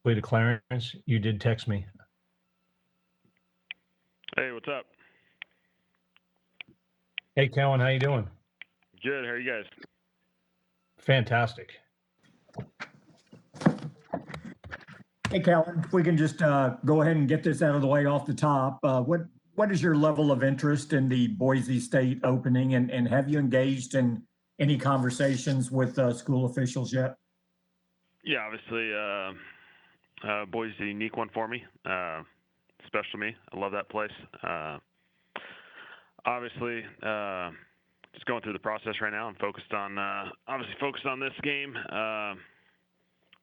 Way to Clarence, you did text me. Hey, what's up? Hey, Kellen, how you doing? Good. How are you guys? Fantastic. Hey, Kellen, if we can just go ahead and get this out of the way off the top. What is your level of interest in the Boise State opening, and have you engaged in any conversations with school officials yet? Yeah, obviously, Boise's a unique one for me, special to me. I love that place. Obviously, just going through the process right now. I'm focused on this game.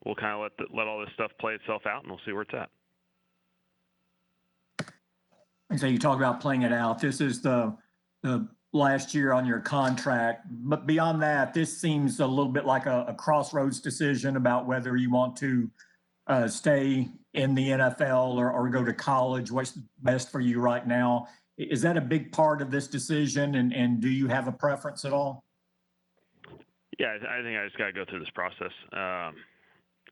We'll kind of let all this stuff play itself out, and we'll see where it's at. And so you talk about playing it out. This is the last year on your contract, but beyond that, this seems a little bit like a crossroads decision about whether you want to stay in the NFL or go to college. What's best for you right now? Is that a big part of this decision, and do you have a preference at all? Yeah, I think I just got to go through this process.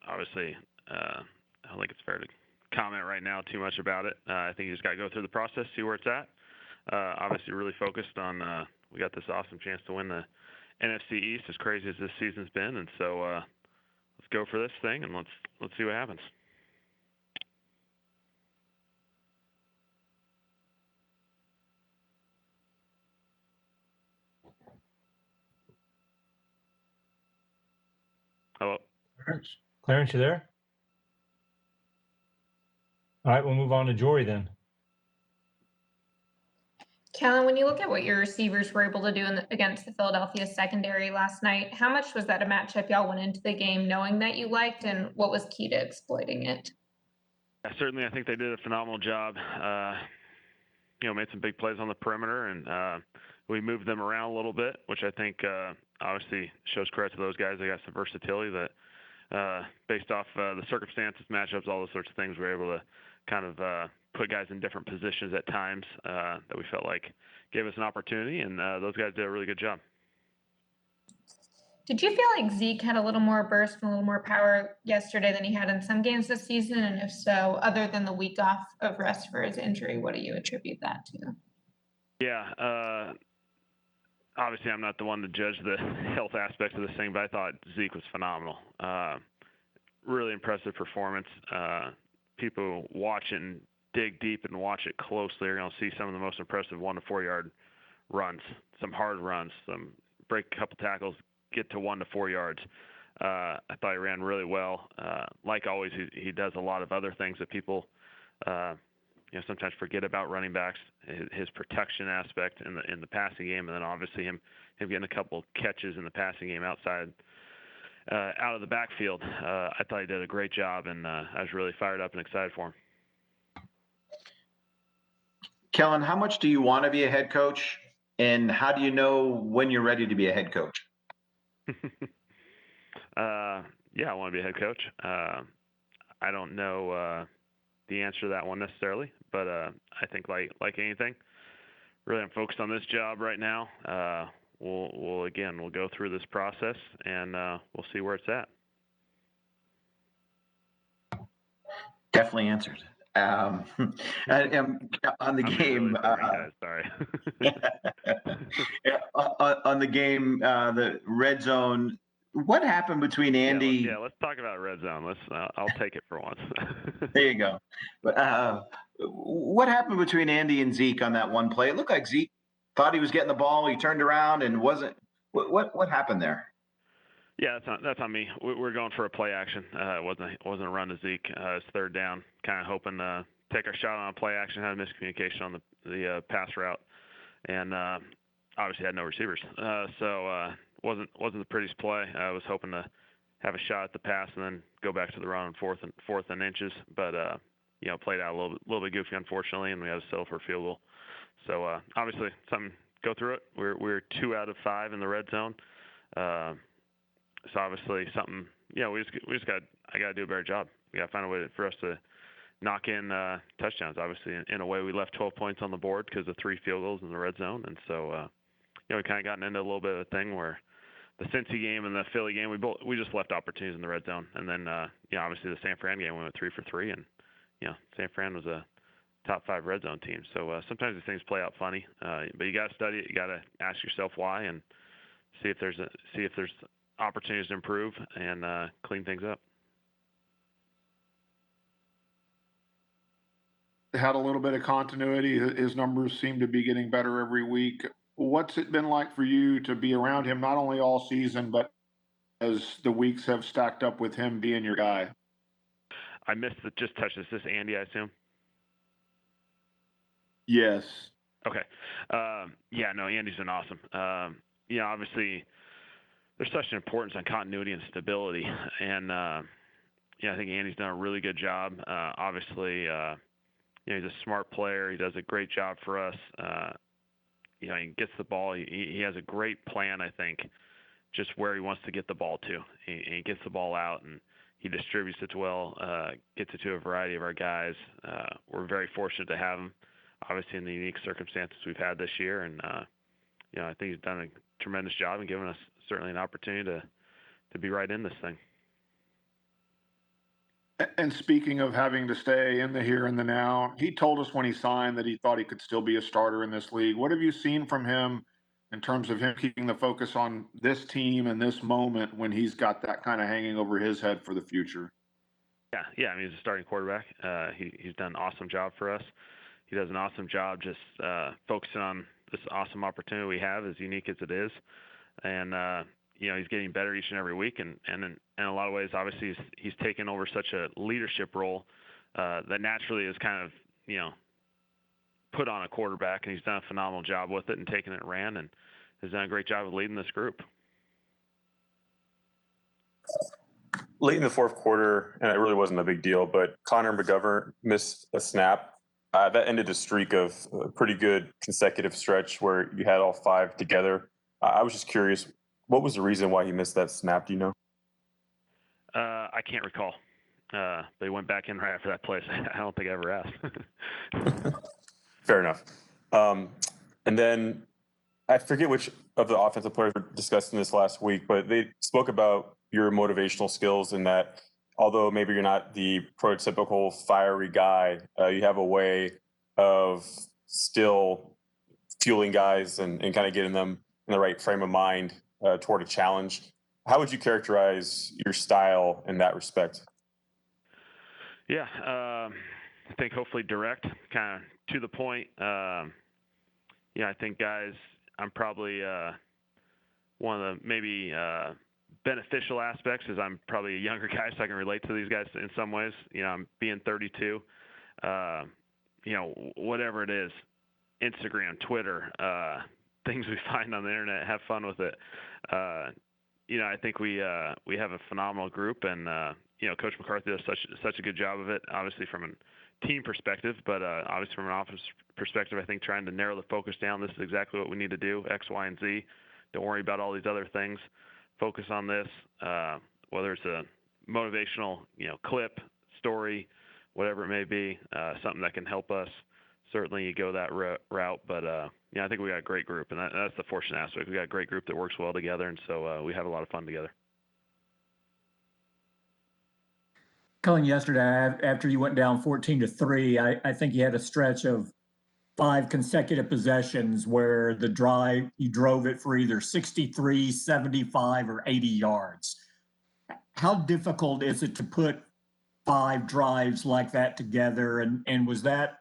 Obviously, I don't think it's fair to comment right now too much about it. I think you just got to go through the process, see where it's at. Obviously, really focused on we got this awesome chance to win the NFC East, as crazy as this season's been, and so let's go for this thing and let's see what happens. Hello, Clarence, you there? All right, we'll move on to Jory then. Kellen, when you look at what your receivers were able to do against the Philadelphia secondary last night, how much was that a matchup y'all went into the game knowing that you liked, and what was key to exploiting it? Yeah, certainly, I think they did a phenomenal job. Made some big plays on the perimeter, and we moved them around a little bit, which I think obviously shows credit to those guys. They got some versatility that, based off the circumstances, matchups, all those sorts of things, we were able to kind of put guys in different positions at times that we felt like gave us an opportunity, and those guys did a really good job. Did you feel like Zeke had a little more burst and a little more power yesterday than he had in some games this season? And if so, other than the week off of rest for his injury, what do you attribute that to? Yeah, obviously I'm not the one to judge the health aspects of this thing, but I thought Zeke was phenomenal. Really impressive performance. People watch it and dig deep and watch it closely are going to see some of the most impressive 1 to 4 yard runs, some hard runs, some break a couple tackles, get to 1 to 4 yards. I thought he ran really well. Like always, he does a lot of other things that people sometimes forget about running backs. His protection aspect in the passing game, and then obviously him getting a couple catches in the passing game outside. Out of the backfield, I thought he did a great job, and I was really fired up and excited for him. Kellen, how much do you want to be a head coach, and how do you know when you're ready to be a head coach? Yeah, I want to be a head coach. I don't know the answer to that one necessarily, but I think like anything, really I'm focused on this job right now. We'll go through this process, and we'll see where it's at. Definitely answered. On the game, really sorry. on the game, the red zone. What happened between Andy? Yeah, let's talk about red zone. I'll take it for once. There you go. But what happened between Andy and Zeke on that one play? It looked like Zeke thought he was getting the ball. He turned around and wasn't. What happened there? Yeah, that's on me. We're going for a play action. It wasn't a run to Zeke. It's third down. Kind of hoping to take our shot on a play action. Had a miscommunication on the pass route, and obviously had no receivers. So wasn't the prettiest play. I was hoping to have a shot at the pass and then go back to the run on fourth and inches, but played out a little bit goofy, unfortunately, and we had to settle for a field goal. So obviously, something go through it. We're 2 out of 5 in the red zone. So obviously something, I got to do a better job. We got to find a way for us to knock in touchdowns. Obviously, in a way, we left 12 points on the board because of 3 field goals in the red zone. And so, we kind of gotten into a little bit of a thing where Cincy game and the Philly game, we just left opportunities in the red zone, and then obviously the San Fran game we went 3 for 3, and San Fran was a top 5 red zone team. So sometimes these things play out funny, but you got to study it. You got to ask yourself why, and see if there's opportunities to improve and clean things up. Had a little bit of continuity. His numbers seem to be getting better every week. What's it been like for you to be around him, not only all season, but as the weeks have stacked up with him being your guy? I missed the just touch. Is this Andy, I assume? Yes. Okay. No, Andy's been awesome. Obviously, there's such an importance on continuity and stability, and I think Andy's done a really good job. Obviously, he's a smart player. He does a great job for us. He gets the ball. He has a great plan, I think, just where he wants to get the ball to. He gets the ball out, and he distributes it well, gets it to a variety of our guys. We're very fortunate to have him, obviously, in the unique circumstances we've had this year. And, I think he's done a tremendous job and given us certainly an opportunity to be right in this thing. And speaking of having to stay in the here and the now, he told us when he signed that he thought he could still be a starter in this league. What have you seen from him in terms of him keeping the focus on this team and this moment when he's got that kind of hanging over his head for the future? Yeah. He's a starting quarterback. He's done an awesome job for us. He does an awesome job just focusing on this awesome opportunity we have, as unique as it is. And, he's getting better each and every week. And in a lot of ways, obviously, he's taken over such a leadership role that naturally is kind of, put on a quarterback. And he's done a phenomenal job with it and taken it and ran, and has done a great job of leading this group. Late in the fourth quarter, and it really wasn't a big deal, but Connor McGovern missed a snap. That ended a streak of a pretty good consecutive stretch where you had all 5 together. I was just curious, what was the reason why he missed that snap? Do you know? I can't recall. But he went back in right after that play. I don't think I ever asked. Fair enough. And then I forget which of the offensive players were discussing this last week, but they spoke about your motivational skills and that although maybe you're not the prototypical fiery guy, you have a way of still fueling guys and kind of getting them in the right frame of mind toward a challenge. How would you characterize your style in that respect? Yeah, I think hopefully direct, kind of to the point. I think guys, I'm probably one of the maybe beneficial aspects is I'm probably a younger guy, so I can relate to these guys in some ways. I'm being 32. Whatever it is, Instagram, Twitter, things we find on the internet, have fun with it. I think we have a phenomenal group, and Coach McCarthy does such a good job of it. Obviously from a team perspective, but obviously from an office perspective, I think trying to narrow the focus down. This is exactly what we need to do: X, Y, and Z. Don't worry about all these other things. Focus on this. Whether it's a motivational, clip, story, whatever it may be, something that can help us. Certainly, you go that route, but I think we got a great group, and that's the fortunate aspect. We got a great group that works well together, and so we have a lot of fun together. Kellen, yesterday after you went down 14-3, I think you had a stretch of 5 consecutive possessions where you drove it for either 63, 75, or 80 yards. How difficult is it to put 5 drives like that together? And was that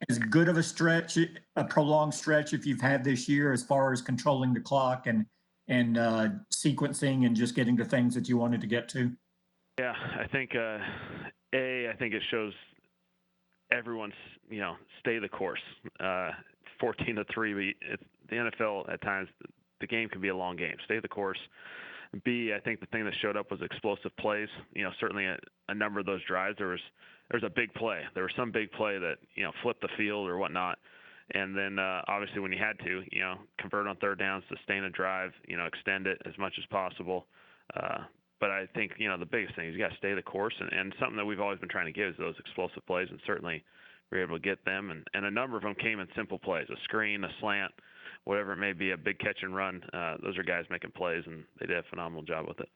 as good of a stretch, a prolonged stretch, if you've had this year, as far as controlling the clock and sequencing and just getting to things that you wanted to get to? Yeah, I think I think it shows everyone's stay the course. 14-3, but the NFL at times the game can be a long game. Stay the course. B, I think the thing that showed up was explosive plays. Certainly a number of those drives there was a big play. There was some big play that flipped the field or whatnot, and then obviously when you had to convert on third downs, sustain a drive, extend it as much as possible. But I think, the biggest thing is you got to stay the course, and something that we've always been trying to give is those explosive plays, and certainly we were able to get them. And a number of them came in simple plays: a screen, a slant, whatever it may be, a big catch and run. Those are guys making plays, and they did a phenomenal job with it.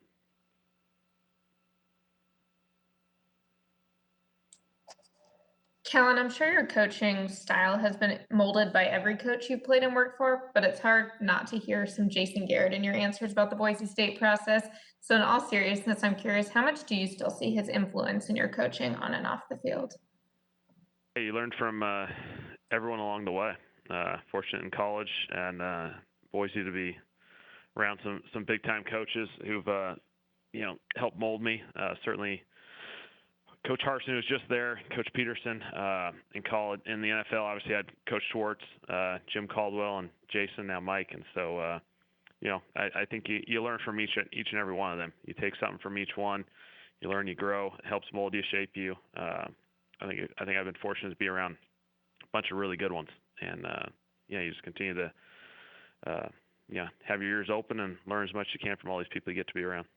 Kellen, I'm sure your coaching style has been molded by every coach you've played and worked for, but it's hard not to hear some Jason Garrett in your answers about the Boise State process. So in all seriousness, I'm curious, how much do you still see his influence in your coaching on and off the field? Hey, you learned from everyone along the way. Fortunate in college and Boise to be around some big time coaches who've helped mold me. Certainly, Coach Harsin was just there. Coach Peterson in college, in the NFL, obviously had Coach Schwartz, Jim Caldwell, and Jason, now Mike. And so, I think you learn from each and every one of them. You take something from each one, you learn, you grow. It helps mold you, shape you. I think I've been fortunate to be around a bunch of really good ones, and you just continue to have your ears open and learn as much as you can from all these people you get to be around.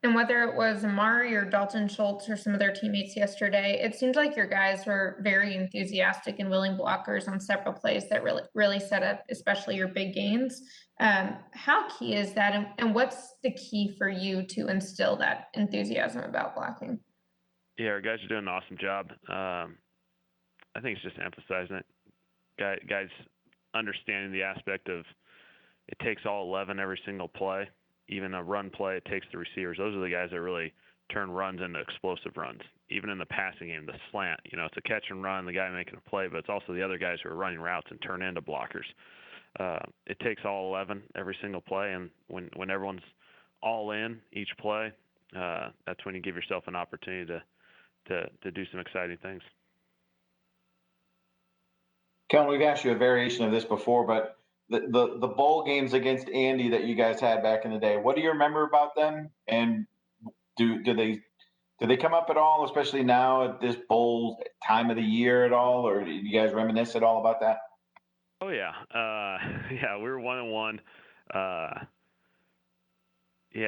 And whether it was Amari or Dalton Schultz or some of their teammates yesterday, it seemed like your guys were very enthusiastic and willing blockers on several plays that really set up, especially your big gains. How key is that, and what's the key for you to instill that enthusiasm about blocking? Yeah, our guys are doing an awesome job. I think it's just emphasizing it. Guys understanding the aspect of it takes all 11 every single play. Even a run play, it takes the receivers. Those are the guys that really turn runs into explosive runs. Even in the passing game, the slant, it's a catch and run, the guy making a play, but it's also the other guys who are running routes and turn into blockers. It takes all 11 every single play, and when everyone's all in each play, that's when you give yourself an opportunity to do some exciting things. Kellen, we've asked you a variation of this before, but the bowl games against Andy that you guys had back in the day, what do you remember about them? And do they come up at all, especially now at this bowl time of the year at all, or do you guys reminisce at all about that? Oh yeah, we were 1-1. We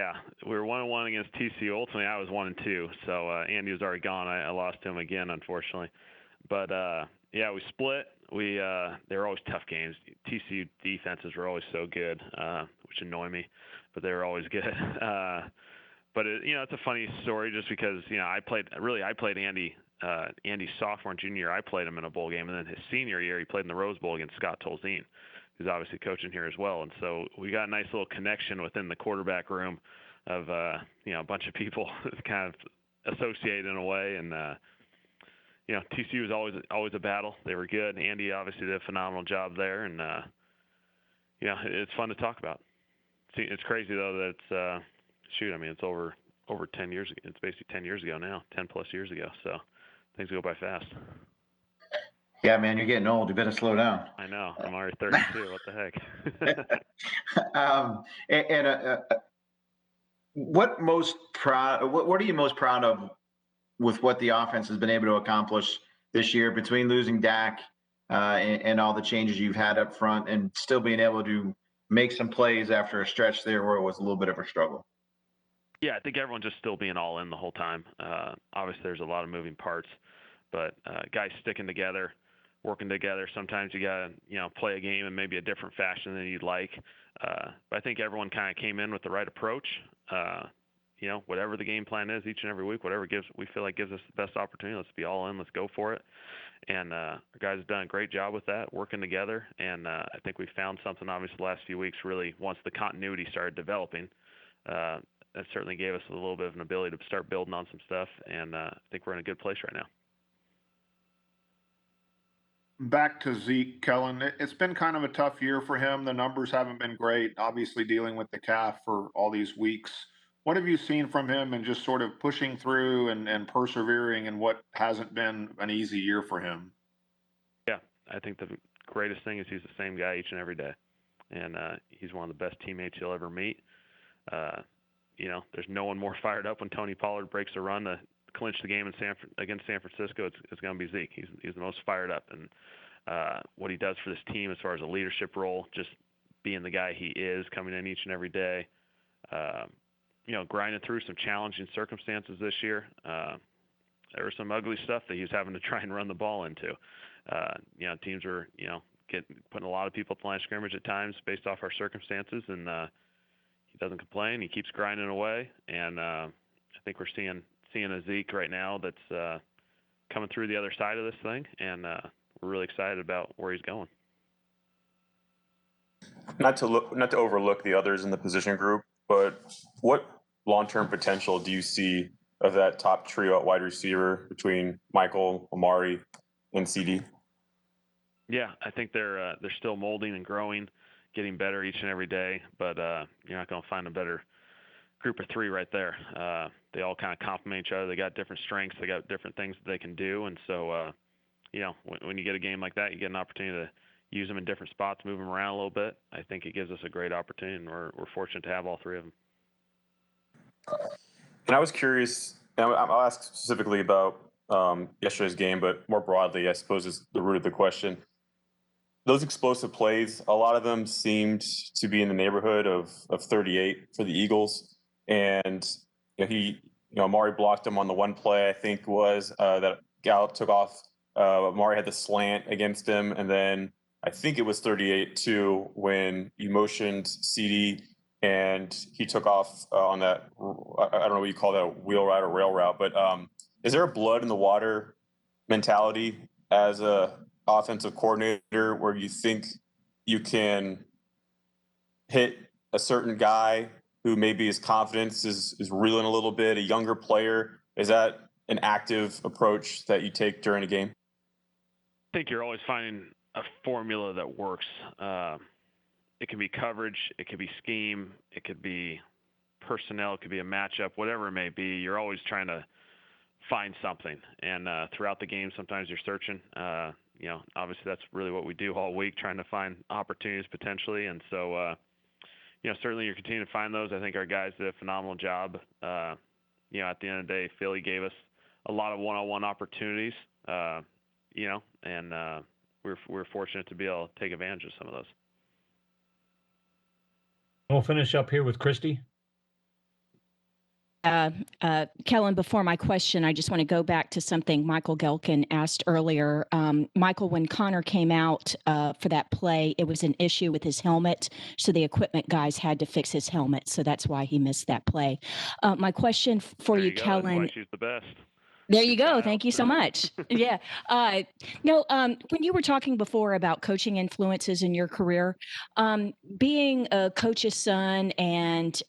were 1-1 against TCU. Ultimately, I was 1-2. So Andy was already gone. I lost to him again, unfortunately. But we split. They were always tough games. TCU defenses were always so good, which annoy me, but they were always good. But it's a funny story just because I played Andy's sophomore and junior year. I played him in a bowl game, and then his senior year he played in the Rose Bowl against Scott Tolzien, who's obviously coaching here as well. And so we got a nice little connection within the quarterback room of a bunch of people kind of associated in a way. And TCU was always a battle. They were good. Andy obviously did a phenomenal job there, and it's fun to talk about. It's crazy though that it's it's over 10 years ago. It's basically 10 years ago now, 10 plus years ago. So things go by fast. Yeah, man, you're getting old. You better slow down. I know. I'm already 32. What the heck? What are you most proud of with what the offense has been able to accomplish this year, between losing Dak and all the changes you've had up front, and still being able to make some plays after a stretch there where it was a little bit of a struggle? Yeah, I think everyone's just still being all in the whole time. Obviously, there's a lot of moving parts, but guys sticking together, working together. Sometimes you got to play a game in maybe a different fashion than you'd like. But I think everyone kind of came in with the right approach. Whatever the game plan is each and every week, whatever we feel like gives us the best opportunity, let's be all in, let's go for it. And our guys have done a great job with that, working together. And I think we found something, obviously, the last few weeks, really, once the continuity started developing, that certainly gave us a little bit of an ability to start building on some stuff. And I think we're in a good place right now. Back to Zeke, Kellen. It's been kind of a tough year for him. The numbers haven't been great, obviously dealing with the calf for all these weeks. What have you seen from him and just sort of pushing through and persevering in what hasn't been an easy year for him? Yeah, I think the greatest thing is he's the same guy each and every day. And he's one of the best teammates you'll ever meet. There's no one more fired up when Tony Pollard breaks a run to clinch the game against San Francisco. It's going to be Zeke. He's the most fired up. And what he does for this team as far as a leadership role, just being the guy he is, coming in each and every day, grinding through some challenging circumstances this year. There was some ugly stuff that he was having to try and run the ball into. Teams were, putting a lot of people at the line of scrimmage at times based off our circumstances, and he doesn't complain. He keeps grinding away, and I think we're seeing a Zeke right now that's coming through the other side of this thing, and we're really excited about where he's going. Not to overlook the others in the position group, but what long-term potential do you see of that top trio at wide receiver between Michael, Amari, and CD? Yeah, I think they're still molding and growing, getting better each and every day. But you're not going to find a better group of three right there. They all kind of complement each other. They got different strengths. They got different things that they can do. And so, when you get a game like that, you get an opportunity to use them in different spots, move them around a little bit. I think it gives us a great opportunity, and we're fortunate to have all three of them. And I was curious, and I'll ask specifically about yesterday's game, but more broadly, I suppose, is the root of the question. Those explosive plays, a lot of them seemed to be in the neighborhood of 38 for the Eagles. And Amari blocked him on the one play, I think was that Gallup took off. Amari had the slant against him. And then I think it was 38 too when you motioned CD and he took off on that. I don't know what you call that, a wheel route or rail route, but is there a blood in the water mentality as a offensive coordinator where you think you can hit a certain guy who maybe his confidence is reeling a little bit, a younger player? Is that an active approach that you take during a game? I think you're always finding a formula that works. It can be coverage, it could be scheme, it could be personnel, it could be a matchup, whatever it may be. You're always trying to find something. And throughout the game, sometimes you're searching. Obviously that's really what we do all week, trying to find opportunities potentially. And so, certainly you're continuing to find those. I think our guys did a phenomenal job. At the end of the day, Philly gave us a lot of one-on-one opportunities, and we're fortunate to be able to take advantage of some of those. We'll finish up here with Christy. Kellen, before my question, I just want to go back to something Michael Gelkin asked earlier. Michael, when Connor came out for that play, it was an issue with his helmet. So the equipment guys had to fix his helmet. So that's why he missed that play. My question for you, Kellen. That's why she's the best. There you go. Thank you so much. Yeah. When you were talking before about coaching influences in your career, being a coach's son and,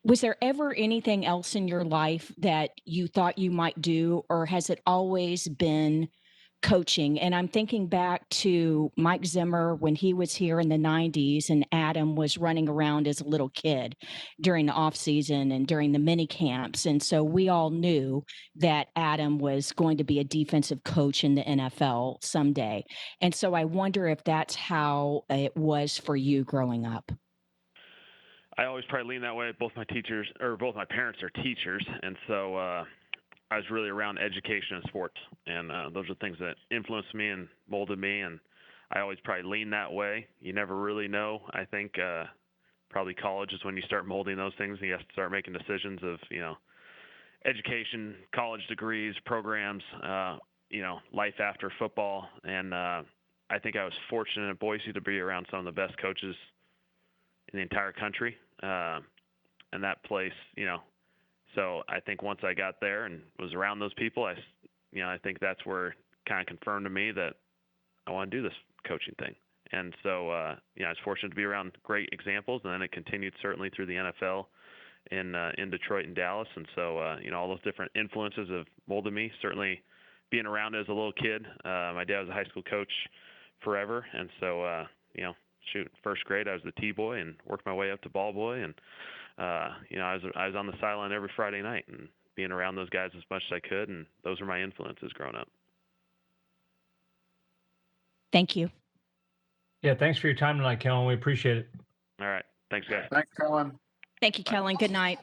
was there ever anything else in your life that you thought you might do, or has it always been coaching? And I'm thinking back to Mike Zimmer when he was here in the 90s and Adam was running around as a little kid during the off season and during the mini camps. And so we all knew that Adam was going to be a defensive coach in the NFL someday. And so I wonder if that's how it was for you growing up. I always probably lean that way. Both my parents are teachers, and so I was really around education and sports, and those are things that influenced me and molded me, and I always probably lean that way. You never really know. I think probably college is when you start molding those things, and you have to start making decisions of, education, college degrees, programs, life after football, and I think I was fortunate at Boise to be around some of the best coaches in the entire country, and that place, so I think once I got there and was around those people, I think that's where it kind of confirmed to me that I want to do this coaching thing. And so, I was fortunate to be around great examples, and then it continued certainly through the NFL in Detroit and Dallas. And so, all those different influences have molded me. Certainly being around as a little kid, my dad was a high school coach forever. And so, first grade, I was the T-boy and worked my way up to ball boy. And, I was on the sideline every Friday night and being around those guys as much as I could. And those were my influences growing up. Thank you. Yeah, thanks for your time tonight, Kellen. We appreciate it. All right. Thanks, guys. Thanks, Kellen. Thank you, Kellen. Good night.